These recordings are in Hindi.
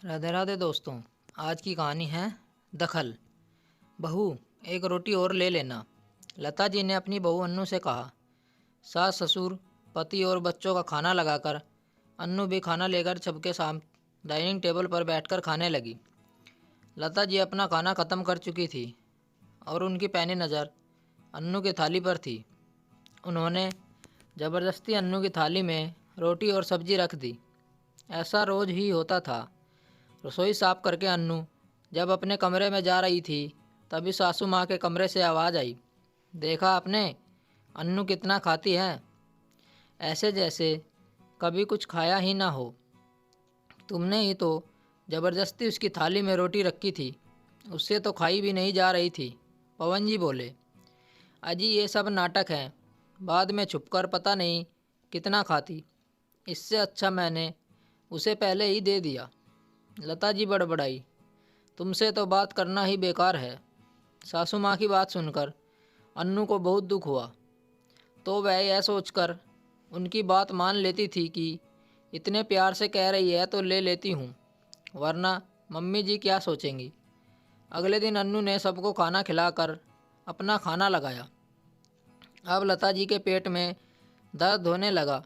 राधे राधे दोस्तों। आज की कहानी है दखल। बहू, एक रोटी और ले लेना। लता जी ने अपनी बहू अन्नू से कहा। सास ससुर, पति और बच्चों का खाना लगाकर अन्नू भी खाना लेकर सबके सामने डाइनिंग टेबल पर बैठकर खाने लगी। लता जी अपना खाना ख़त्म कर चुकी थी और उनकी पैनी नज़र अन्नू की थाली पर थी। उन्होंने ज़बरदस्ती अन्नू की थाली में रोटी और सब्जी रख दी। ऐसा रोज़ ही होता था। रसोई साफ करके अन्नू जब अपने कमरे में जा रही थी, तभी सासू माँ के कमरे से आवाज़ आई। देखा आपने, अन्नू कितना खाती है, ऐसे जैसे कभी कुछ खाया ही ना हो। तुमने ही तो ज़बरदस्ती उसकी थाली में रोटी रखी थी, उससे तो खाई भी नहीं जा रही थी। पवन जी बोले। अजी ये सब नाटक है, बाद में छुपकर पता नहीं कितना खाती। इससे अच्छा मैंने उसे पहले ही दे दिया। लता जी बड़बड़ाई। तुमसे तो बात करना ही बेकार है। सासू माँ की बात सुनकर अन्नू को बहुत दुख हुआ, तो वह यह सोचकर उनकी बात मान लेती थी कि इतने प्यार से कह रही है तो ले लेती हूँ, वरना मम्मी जी क्या सोचेंगी। अगले दिन अन्नू ने सबको खाना खिलाकर अपना खाना लगाया। अब लता जी के पेट में दर्द होने लगा।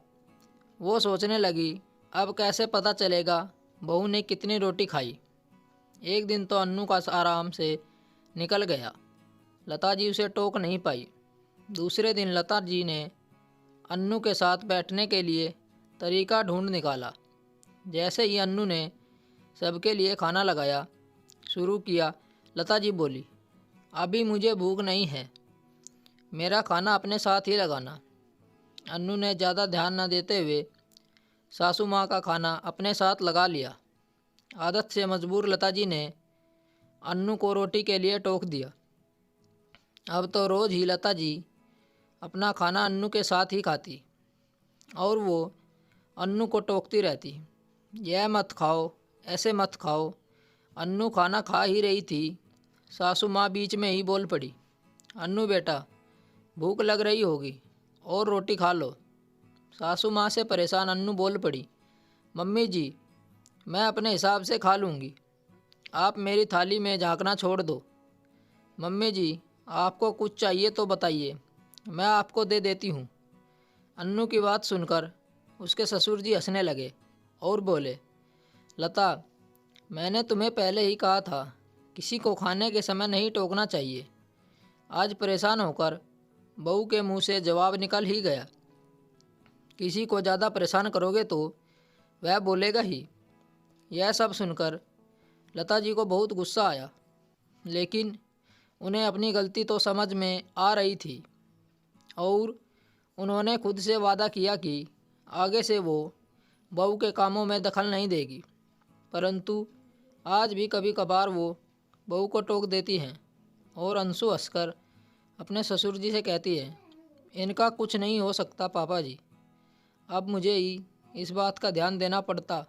वो सोचने लगी, अब कैसे पता चलेगा बहू ने कितनी रोटी खाई। एक दिन तो अन्नू का आराम से निकल गया। लता जी उसे टोक नहीं पाई। दूसरे दिन लता जी ने अन्नू के साथ बैठने के लिए तरीका ढूंढ निकाला। जैसे ही अन्नू ने सबके लिए खाना लगाया शुरू किया, लता जी बोली, अभी मुझे भूख नहीं है, मेरा खाना अपने साथ ही लगाना। अन्नू ने ज़्यादा ध्यान न देते हुए सासू माँ का खाना अपने साथ लगा लिया। आदत से मजबूर लता जी ने अन्नू को रोटी के लिए टोक दिया। अब तो रोज़ ही लता जी अपना खाना अन्नू के साथ ही खाती और वो अन्नू को टोकती रहती। यह मत खाओ, ऐसे मत खाओ। अन्नू खाना खा ही रही थी, सासू माँ बीच में ही बोल पड़ी। अन्नू बेटा, भूख लग रही होगी और रोटी खा लो। सासू माँ से परेशान अन्नू बोल पड़ी, मम्मी जी, मैं अपने हिसाब से खा लूँगी, आप मेरी थाली में झांकना छोड़ दो। मम्मी जी, आपको कुछ चाहिए तो बताइए, मैं आपको दे देती हूँ। अन्नू की बात सुनकर उसके ससुर जी हंसने लगे और बोले, लता, मैंने तुम्हें पहले ही कहा था, किसी को खाने के समय नहीं टोकना चाहिए। आज परेशान होकर बहू के मुंह से जवाब निकल ही गया। किसी को ज़्यादा परेशान करोगे तो वह बोलेगा ही। यह सब सुनकर लता जी को बहुत गुस्सा आया, लेकिन उन्हें अपनी गलती तो समझ में आ रही थी और उन्होंने खुद से वादा किया कि आगे से वो बहू के कामों में दखल नहीं देगी। परंतु आज भी कभी कभार वो बहू को टोक देती हैं और अंशु हंसकर अपने ससुर जी से कहती है, इनका कुछ नहीं हो सकता पापा जी, अब मुझे ही इस बात का ध्यान देना पड़ता।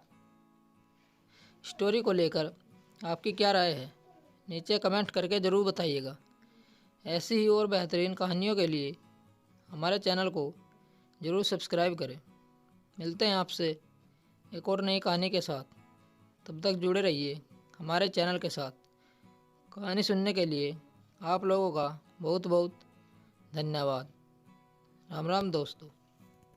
स्टोरी को लेकर आपकी क्या राय है, नीचे कमेंट करके ज़रूर बताइएगा। ऐसी ही और बेहतरीन कहानियों के लिए हमारे चैनल को ज़रूर सब्सक्राइब करें। मिलते हैं आपसे एक और नई कहानी के साथ। तब तक जुड़े रहिए हमारे चैनल के साथ। कहानी सुनने के लिए आप लोगों का बहुत बहुत धन्यवाद। राम राम दोस्तों।